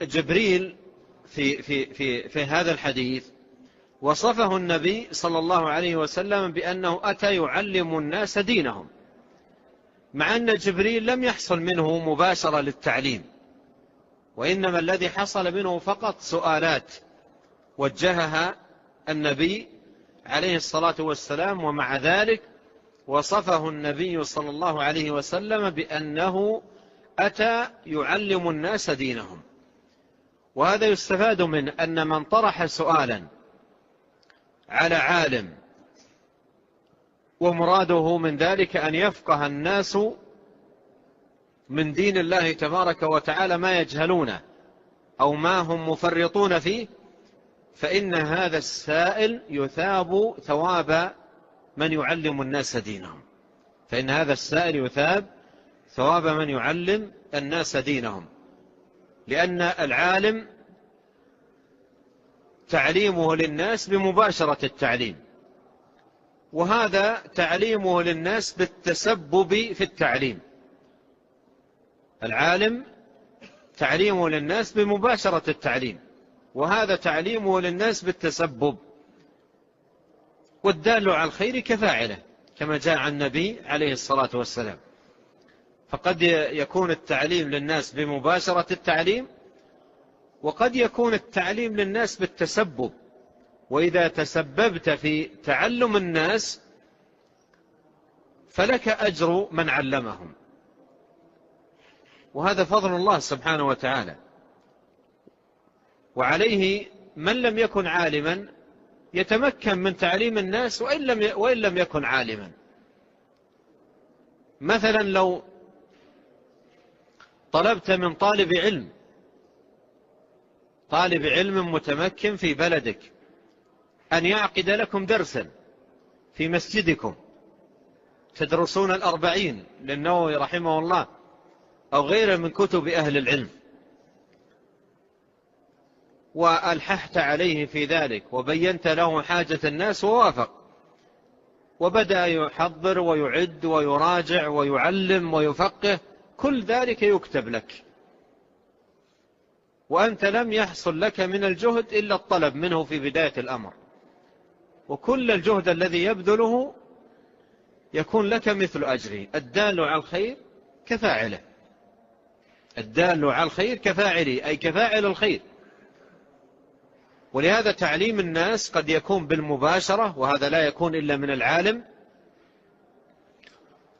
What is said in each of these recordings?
جبريل في هذا الحديث وصفه النبي صلى الله عليه وسلم بأنه أتى يعلم الناس دينهم، مع أن جبريل لم يحصل منه مباشرة للتعليم، وإنما الذي حصل منه فقط سؤالات وجهها النبي عليه الصلاة والسلام، ومع ذلك وصفه النبي صلى الله عليه وسلم بأنه أتى يعلم الناس دينهم. وهذا يستفاد من أن من طرح سؤالا على عالم ومراده من ذلك أن يفقه الناس من دين الله تبارك وتعالى ما يجهلونه أو ما هم مفرطون فيه، فإن هذا السائل يثاب ثواب من يعلم الناس دينهم، فإن هذا السائل يثاب ثواب من يعلم الناس دينهم، لأن العالم تعليمه للناس بمباشرة التعليم، وهذا تعليمه للناس بالتسبب في التعليم. العالم تعليمه للناس بمباشرة التعليم، وهذا تعليمه للناس بالتسبب. والدال على الخير كفاعله، كما جاء عن النبي عليه الصلاة والسلام. فقد يكون التعليم للناس بمباشرة التعليم، وقد يكون التعليم للناس بالتسبب. وإذا تسببت في تعلم الناس فلك أجر من علمهم، وهذا فضل الله سبحانه وتعالى. وعليه من لم يكن عالما يتمكن من تعليم الناس وإن لم يكن عالما. مثلا لو طلبت من طالب علم متمكن في بلدك أن يعقد لكم درسا في مسجدكم تدرسون 40 للنووي رحمه الله أو غيره من كتب أهل العلم، وألححت عليه في ذلك وبينت له حاجة الناس ووافق، وبدأ يحضر ويعد ويراجع ويعلم ويفقه، كل ذلك يكتب لك، وأنت لم يحصل لك من الجهد إلا الطلب منه في بداية الأمر، وكل الجهد الذي يبذله يكون لك مثل أجره. الدال على الخير كفاعله، الدال على الخير كفاعله، أي كفاعل الخير. ولهذا تعليم الناس قد يكون بالمباشرة، وهذا لا يكون إلا من العالم،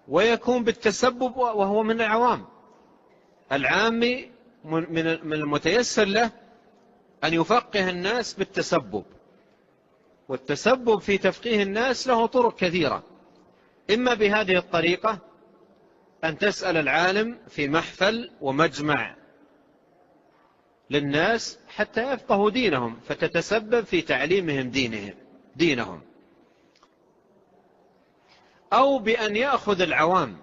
ويكون بالتسبب وهو من العوام. العامي من المتيسر له أن يفقه الناس بالتسبب، والتسبب في تفقيه الناس له طرق كثيرة، إما بهذه الطريقة أن تسأل العالم في محفل ومجمع للناس حتى يفقهوا دينهم، فتتسبب في تعليمهم دينهم، أو بأن يأخذ العوام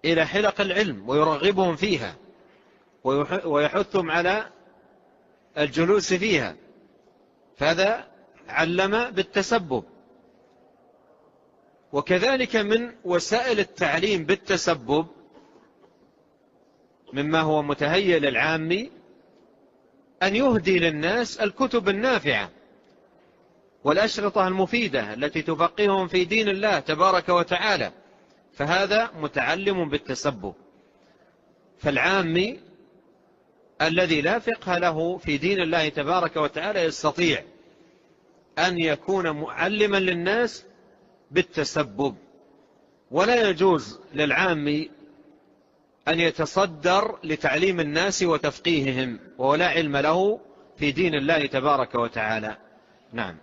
إلى حلق العلم ويرغبهم فيها ويحثهم على الجلوس فيها، فهذا علم بالتسبب. وكذلك من وسائل التعليم بالتسبب مما هو متهيئ للعامي أن يهدي للناس الكتب النافعة والأشرطة المفيدة التي تفقههم في دين الله تبارك وتعالى، فهذا متعلم بالتسبب. فالعامي الذي لا فقه له في دين الله تبارك وتعالى يستطيع أن يكون معلما للناس بالتسبب، ولا يجوز للعامي أن يتصدر لتعليم الناس وتفقيههم ولا علم له في دين الله تبارك وتعالى. نعم.